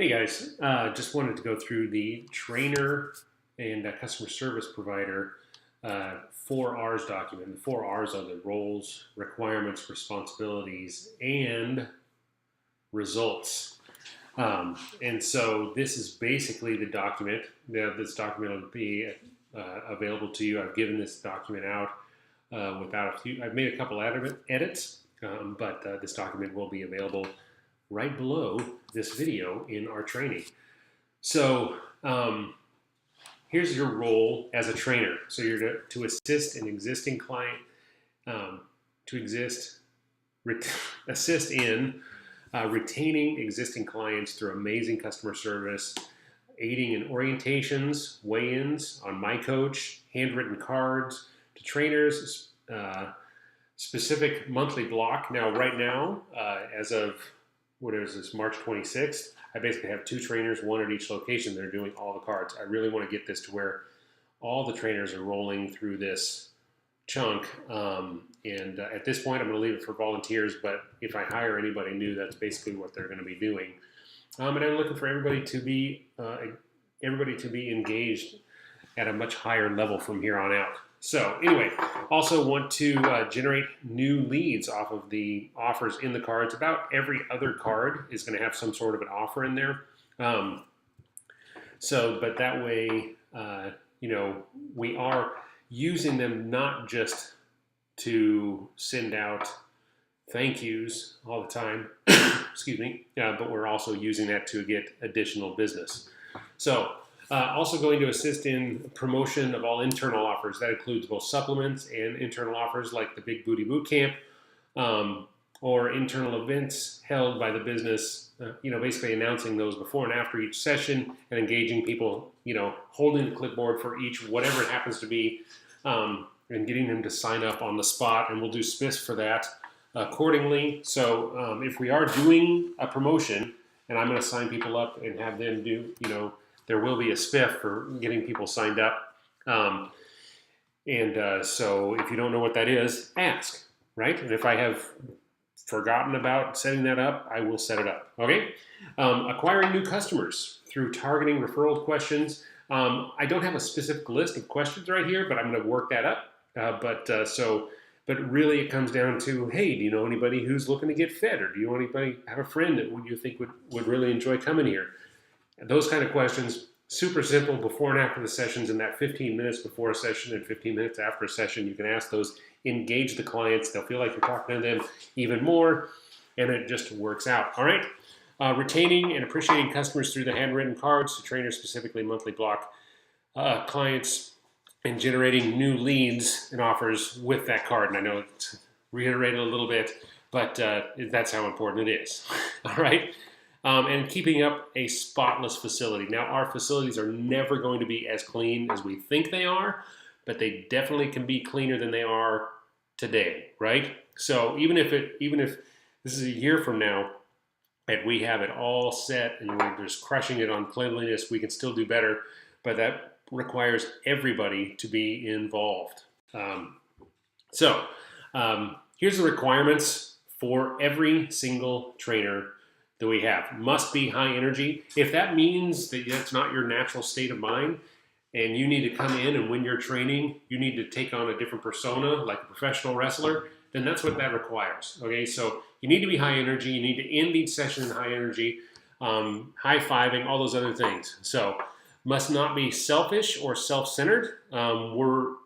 Hey guys, just wanted to go through the trainer and customer service provider 4 R's document. The 4 R's are the roles, requirements, responsibilities, and results. And so this is basically the document. Now, this document will be available to you. I've given this document out without a few. I've made a couple edits, but this document will be available right below this video in our training. So here's your role as a trainer. So you're to assist an existing client, um, assist in retaining existing clients through amazing customer service, aiding in orientations, weigh-ins on My Coach, handwritten cards to trainers, specific monthly block. Now, right now, as of what is this, March 26th, I basically have 2 trainers, one at each location. They're doing all the cards. I really want to get this to where all the trainers are rolling through this chunk. And at this point, I'm going to leave it for volunteers. But if I hire anybody new, that's basically what they're going to be doing. And I'm looking for everybody to be engaged at a much higher level from here on out. So anyway, also want to generate new leads off of the offers in the cards. About every other card is going to have some sort of an offer in there. But that way, we are using them not just to send out thank yous all the time, excuse me, but we're also using that to get additional business. So also going to assist in promotion of all internal offers. That includes both supplements and internal offers like the Big Booty Boot Camp, or internal events held by the business, basically announcing those before and after each session and engaging people, holding the clipboard for each, whatever it happens to be, and getting them to sign up on the spot. And we'll do spiffs for that accordingly. So if we are doing a promotion and I'm going to sign people up and have them do, there will be a spiff for getting people signed up. So if you don't know what that is, ask, right? And if I have forgotten about setting that up, I will set it up, okay? Acquiring new customers through targeting referral questions. I don't have a specific list of questions right here, but I'm going to work that up. But really it comes down to, hey, do you know anybody who's looking to get fed? Or do you know anybody, have a friend that you think would really enjoy coming here? Those kind of questions, super simple before and after the sessions. In that 15 minutes before a session and 15 minutes after a session, you can ask those, engage the clients. They'll feel like you're talking to them even more, and it just works out. All right. Retaining and appreciating customers through the handwritten cards to trainers, specifically monthly block clients, and generating new leads and offers with that card. And I know it's reiterated a little bit, but that's how important it is. All right. And keeping up a spotless facility. Now, our facilities are never going to be as clean as we think they are, but they definitely can be cleaner than they are today, right? So even if this is a year from now and we have it all set and we're just crushing it on cleanliness, we can still do better, but that requires everybody to be involved. Here's the requirements for every single trainer that we have. Must be high energy. If that means that that's not your natural state of mind and you need to come in and when you're training, you need to take on a different persona like a professional wrestler, then that's what that requires. Okay, so you need to be high energy. You need to end each session in high energy, high-fiving, all those other things. So must not be selfish or self-centered.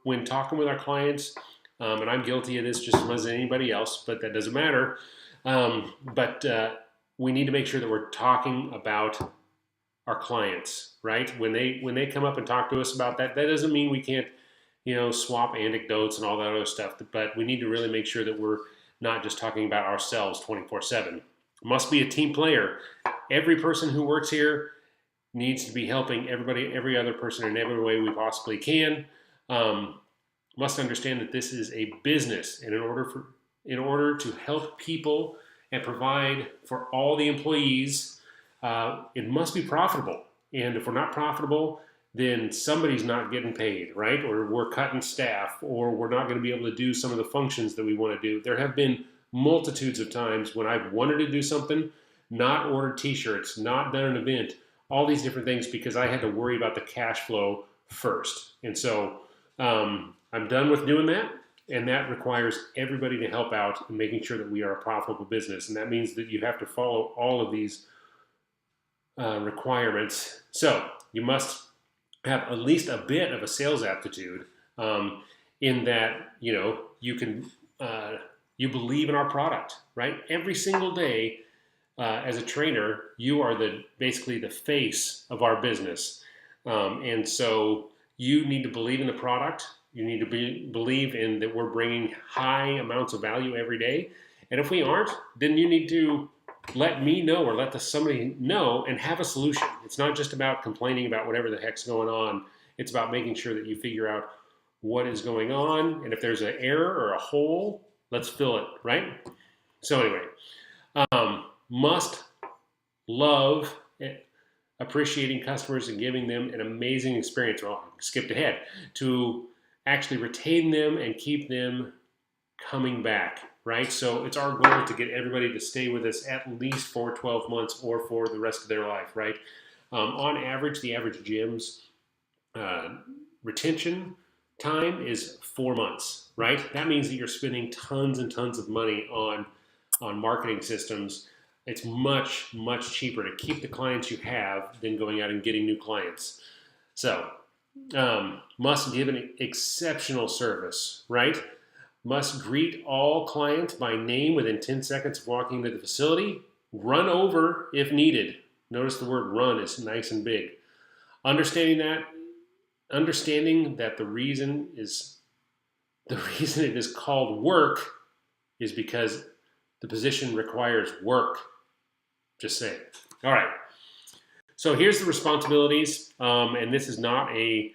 When talking with our clients, and I'm guilty of this just as much as anybody else, but that doesn't matter. We need to make sure that we're talking about our clients, right? When they come up and talk to us about that, that doesn't mean we can't, swap anecdotes and all that other stuff. But we need to really make sure that we're not just talking about ourselves 24/7. Must be a team player. Every person who works here needs to be helping every other person in every way we possibly can. Must understand that this is a business, and in order to help people and provide for all the employees, it must be profitable. And if we're not profitable, then somebody's not getting paid, right? Or we're cutting staff, or we're not going to be able to do some of the functions that we want to do. There have been multitudes of times when I've wanted to do something not ordered t-shirts, not done an event, all these different things because I had to worry about the cash flow first. And so I'm done with doing that. And that requires everybody to help out in making sure that we are a profitable business. And that means that you have to follow all of these requirements. So you must have at least a bit of a sales aptitude in that, you can, you believe in our product, right? Every single day as a trainer, you are basically the face of our business. And so you need to believe in the product. You need to believe in that we're bringing high amounts of value every day. And if we aren't, then you need to let me know or let somebody know and have a solution. It's not just about complaining about whatever the heck's going on. It's about making sure that you figure out what is going on. And if there's an error or a hole, let's fill it, right? So anyway, must love appreciating customers and giving them an amazing experience. Well, I skipped ahead to actually retain them and keep them coming back, right? So it's our goal to get everybody to stay with us at least for 12 months or for the rest of their life, right? On average, the average gym's retention time is 4 months, right? That means that you're spending tons and tons of money on marketing systems. It's much, much cheaper to keep the clients you have than going out and getting new clients. So must give an exceptional service, right? Must greet all clients by name within 10 seconds of walking into the facility. Run over if needed. Notice the word run is nice and big. Understanding that the reason it is called work is because the position requires work. Just saying. All right. So here's the responsibilities, and this is not a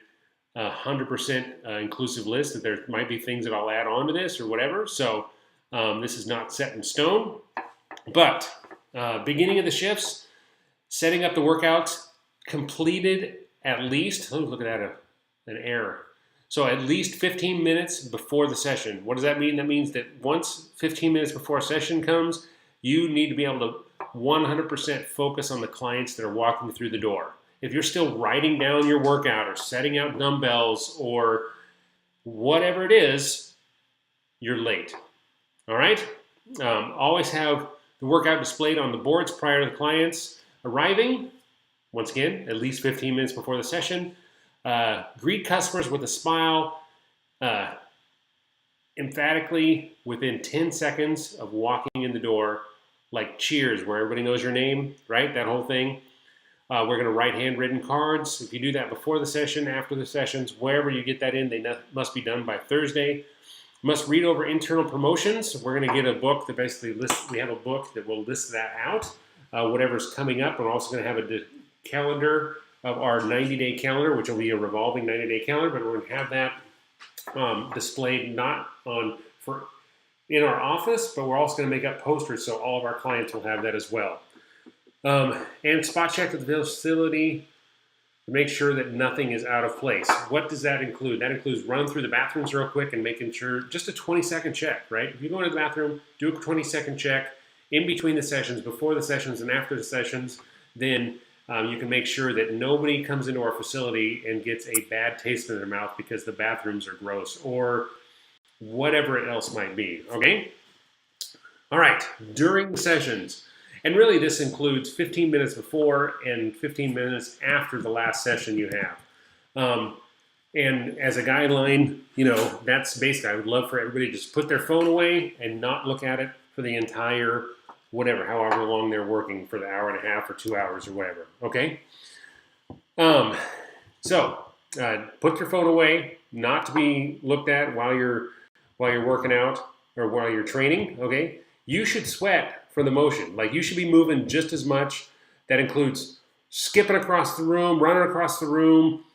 100% inclusive list. That there might be things that I'll add on to this or whatever. So this is not set in stone. But beginning of the shifts, setting up the workouts, completed at least, look at that, an error. So at least 15 minutes before the session. What does that mean? That means that once 15 minutes before a session comes, you need to be able to 100% focus on the clients that are walking through the door. If you're still writing down your workout or setting out dumbbells or whatever it is, you're late. All right? Always have the workout displayed on the boards prior to the clients arriving. Once again, at least 15 minutes before the session. Greet customers with a smile, emphatically within 10 seconds of walking in the door, like cheers, where everybody knows your name, right? That whole thing. We're going to write handwritten cards. If you do that before the session, after the sessions, wherever you get that in, they must be done by Thursday. Must read over internal promotions. We're going to get a book that basically lists, we have a book that will list that out, whatever's coming up. We're also going to have a calendar of our 90-day calendar, which will be a revolving 90-day calendar, but we're going to have that displayed not in our office, but we're also going to make up posters so all of our clients will have that as well. And spot check at the facility to make sure that nothing is out of place. What does that include? That includes running through the bathrooms real quick and making sure, just a 20-second check, right? If you go into the bathroom, do a 20-second check in between the sessions, before the sessions and after the sessions, then you can make sure that nobody comes into our facility and gets a bad taste in their mouth because the bathrooms are gross or whatever else might be, okay? All right, during the sessions, and really this includes 15 minutes before and 15 minutes after the last session you have. And as a guideline, that's basically, I would love for everybody to just put their phone away and not look at it for the entire whatever, however long they're working, for the hour and a half or 2 hours or whatever, okay? So put your phone away, not to be looked at while you're working out or while you're training, okay? You should sweat for the motion. Like, you should be moving just as much. That includes skipping across the room, running across the room,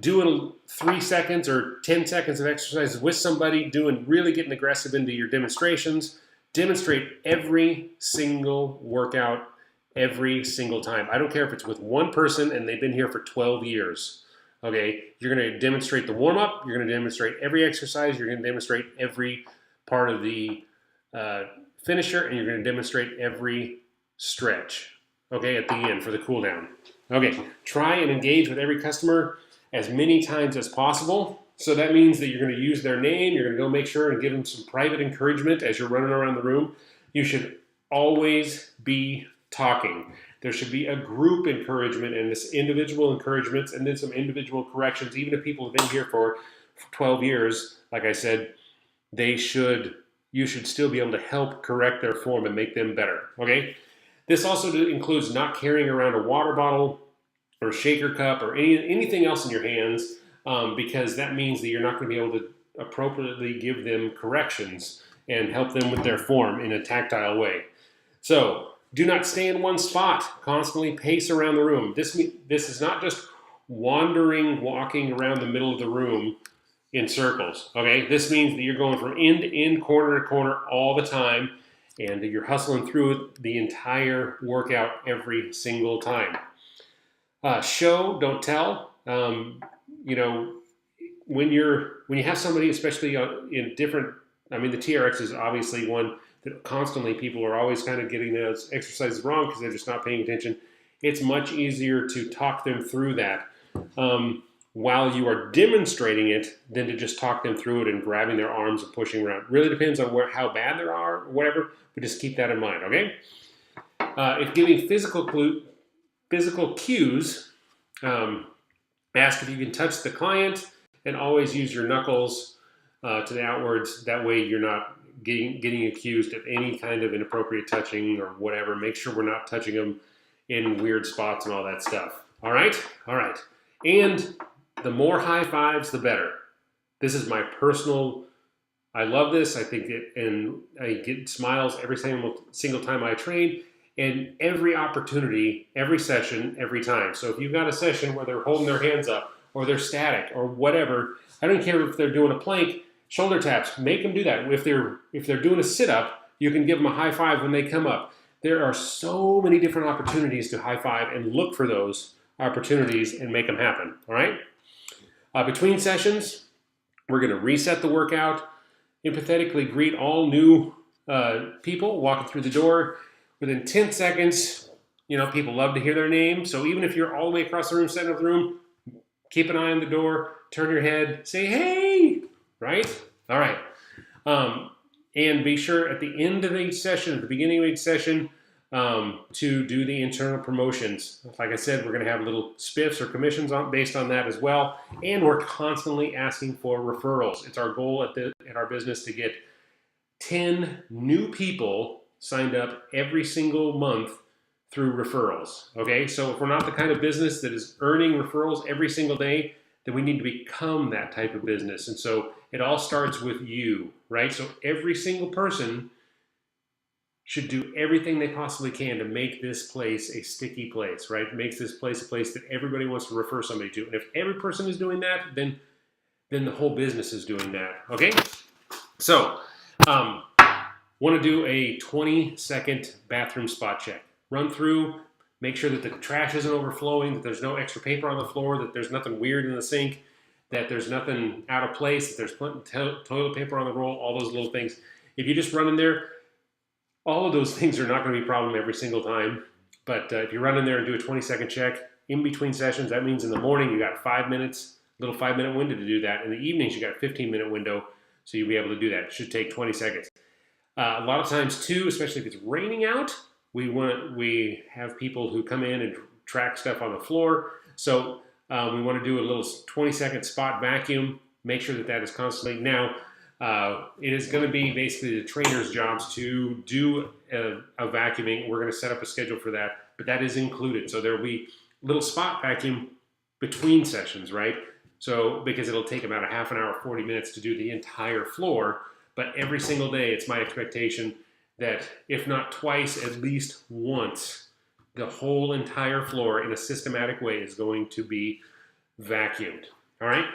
doing 3 seconds or 10 seconds of exercises with somebody, really getting aggressive into your demonstrations. Demonstrate every single workout, every single time. I don't care if it's with one person and they've been here for 12 years. Okay, you're going to demonstrate the warm-up. You're going to demonstrate every exercise. You're going to demonstrate every part of the finisher, and you're going to demonstrate every stretch, okay, at the end for the cool down. Okay, try and engage with every customer as many times as possible. So that means that you're going to use their name, you're going to go make sure and give them some private encouragement as you're running around the room. You should always be talking. There should be a group encouragement and this individual encouragements and then some individual corrections. Even if people have been here for 12 years, like I said, you should still be able to help correct their form and make them better, okay? This also includes not carrying around a water bottle or a shaker cup or anything else in your hands, because that means that you're not going to be able to appropriately give them corrections and help them with their form in a tactile way. So do not stay in one spot. Constantly pace around the room. This is not just walking around the middle of the room in circles, okay? This means that you're going from end to end, corner to corner all the time, and you're hustling through the entire workout every single time. Show, don't tell. When you have somebody, especially in different, the TRX is obviously one that constantly people are always kind of getting those exercises wrong because they're just not paying attention. It's much easier to talk them through that while you are demonstrating it than to just talk them through it and grabbing their arms and pushing around. Really depends on how bad they are or whatever, but just keep that in mind, okay? If giving physical cues, ask if you can touch the client and always use your knuckles to the outwards. That way you're not getting accused of any kind of inappropriate touching or whatever. Make sure we're not touching them in weird spots and all that stuff. All right? And the more high fives, the better. This is my personal, I love this. I think and I get smiles every single time I train, and every opportunity, every session, every time. So if you've got a session where they're holding their hands up or they're static or whatever, I don't care if they're doing a plank, shoulder taps, make them do that. If they're doing a sit-up, you can give them a high five when they come up. There are so many different opportunities to high five, and look for those opportunities and make them happen, all right? Between sessions, we're going to reset the workout, empathetically greet all new people walking through the door. Within 10 seconds, people love to hear their name. So even if you're all the way across the room, center of the room, keep an eye on the door, turn your head, say, hey, right? All right. And be sure at the end of each session, at the beginning of each session, to do the internal promotions. Like I said, we're going to have little spiffs or commissions based on that as well. And we're constantly asking for referrals. It's our goal at our business to get 10 new people signed up every single month through referrals, okay? So if we're not the kind of business that is earning referrals every single day, then we need to become that type of business. And so it all starts with you, right? So every single person should do everything they possibly can to make this place a sticky place, right? Makes this place a place that everybody wants to refer somebody to. And if every person is doing that, then the whole business is doing that, okay? So, want to do a 20-second bathroom spot check. Run through, make sure that the trash isn't overflowing, that there's no extra paper on the floor, that there's nothing weird in the sink, that there's nothing out of place, that there's toilet paper on the roll, all those little things. If you just run in there, all of those things are not going to be a problem every single time. But if you run in there and do a 20-second check in between sessions, that means in the morning you got 5 minutes, little 5-minute window to do that. In the evenings you got a 15-minute window, so you'll be able to do that. It should take 20 seconds. A lot of times too, especially if it's raining out, we have people who come in and track stuff on the floor. So we want to do a little 20-second spot vacuum. Make sure that is constantly. Now, it is going to be basically the trainer's jobs to do a vacuuming. We're going to set up a schedule for that, but that is included. So there will be a little spot vacuum between sessions, right? So because it'll take about a half an hour, 40 minutes to do the entire floor. But every single day, it's my expectation that if not twice, at least once, the whole entire floor in a systematic way is going to be vacuumed. All right?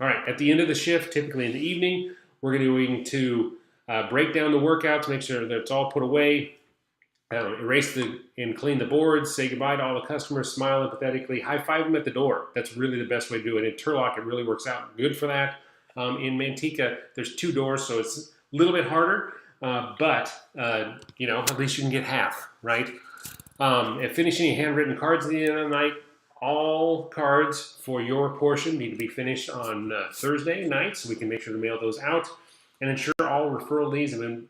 All right. At the end of the shift, typically in the evening, we're going to break down the workout to make sure that it's all put away, erase and clean the boards, say goodbye to all the customers, smile empathetically, high-five them at the door. That's really the best way to do it. In Turlock, it really works out good for that. In Manteca, there's 2 doors, so it's a little bit harder, you know, at least you can get half, right? And finishing handwritten cards at the end of the night. All cards for your portion need to be finished on Thursday night, so we can make sure to mail those out and ensure all referral leads have been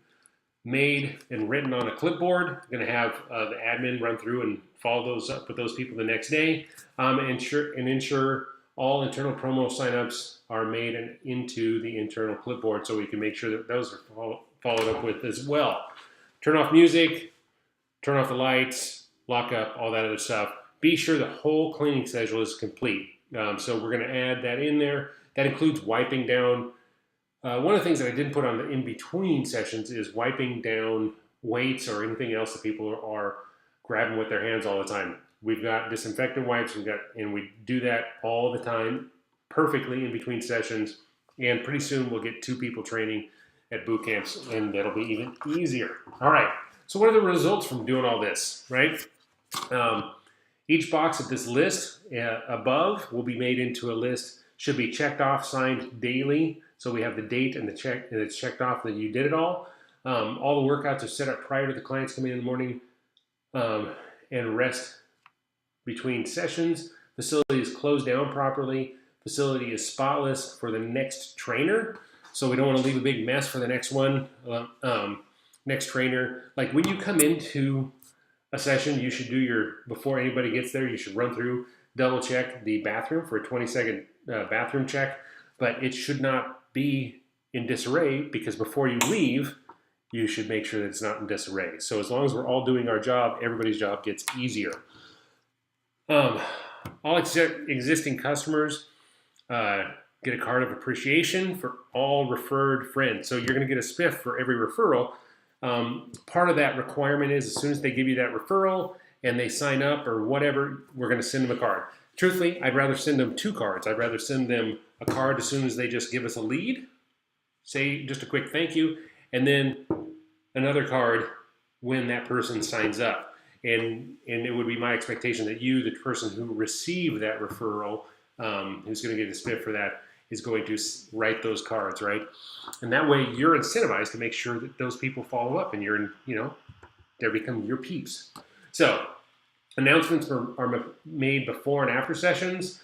made and written on a clipboard. I'm going to have the admin run through and follow those up with those people the next day, and ensure all internal promo signups are made and into the internal clipboard, so we can make sure that those are followed up with as well. Turn off music, turn off the lights, lock up, all that other stuff. Be sure the whole cleaning schedule is complete. So we're going to add that in there. That includes wiping down. One of the things that I didn't put on the in-between sessions is wiping down weights or anything else that people are grabbing with their hands all the time. We've got disinfectant wipes, and we do that all the time perfectly in between sessions. And pretty soon we'll get 2 people training at boot camps, and that'll be even easier. All right. So what are the results from doing all this, right? Each box of this list above will be made into a list, should be checked off, signed daily. So we have the date and the check, and it's checked off that you did it all. All the workouts are set up prior to the clients coming in the morning, and rest between sessions. Facility is closed down properly. Facility is spotless for the next trainer. So we don't want to leave a big mess for the next one. Next trainer, like when you come into a session, you should do before anybody gets there, you should run through, double check the bathroom for a 20-second bathroom check, but it should not be in disarray, because before you leave, you should make sure that it's not in disarray. So as long as we're all doing our job, everybody's job gets easier. All existing customers get a card of appreciation for all referred friends. So you're going to get a spiff for every referral. Part of that requirement is as soon as they give you that referral and they sign up or whatever, we're going to send them a card. Truthfully, I'd rather send them 2 cards. I'd rather send them a card as soon as they just give us a lead, say just a quick thank you, and then another card when that person signs up. And it would be my expectation that you, the person who received that referral, who's going to get a spiff for that, is going to write those cards, right? And that way you're incentivized to make sure that those people follow up and they become your peeps. So announcements are made before and after sessions.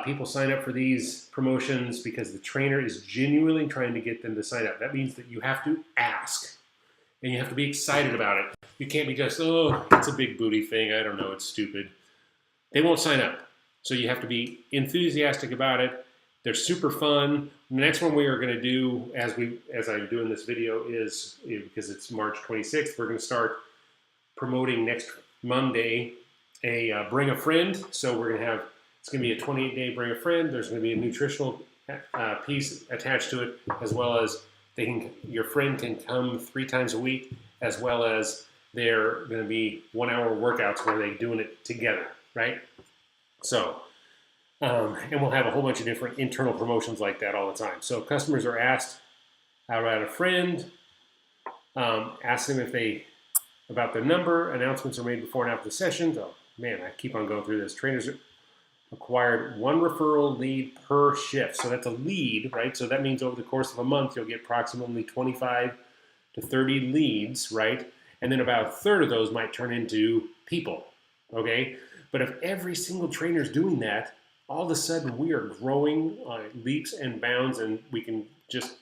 People sign up for these promotions because the trainer is genuinely trying to get them to sign up. That means that you have to ask and you have to be excited about it. You can't be just, oh, it's a big booty thing. I don't know, it's stupid. They won't sign up. So you have to be enthusiastic about it. They're super fun. The next one we are going to do, as I'm doing this video, is because it's March 26th, we're going to start promoting next Monday a Bring a Friend. So we're going to have, it's going to be a 28-day Bring a Friend. There's going to be a nutritional piece attached to it, as well as your friend can come 3 times a week, as well as they're going to be 1-hour workouts where they're doing it together, right? So, and we'll have a whole bunch of different internal promotions like that all the time. So customers are asked about a friend, ask them about their number. Announcements are made before and after the sessions. Oh man, I keep on going through this. Trainers acquired 1 referral lead per shift. So that's a lead, right? So that means over the course of a month, you'll get approximately 25 to 30 leads, right? And then about a third of those might turn into people, okay? But if every single trainer is doing that, all of a sudden we are growing leaps and bounds, and we can just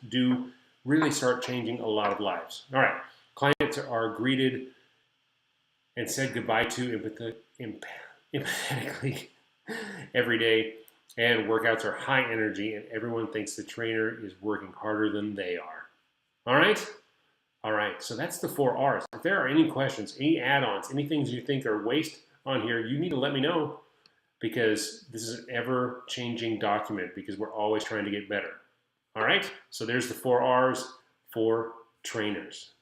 really start changing a lot of lives. All right, clients are greeted and said goodbye to empathetically every day, and workouts are high energy, and everyone thinks the trainer is working harder than they are. All right? All right, so that's the 4 R's. If there are any questions, any add-ons, any things you think are waste on here, you need to let me know, because this is an ever-changing document, because we're always trying to get better. All right, so there's the 4 R's for trainers.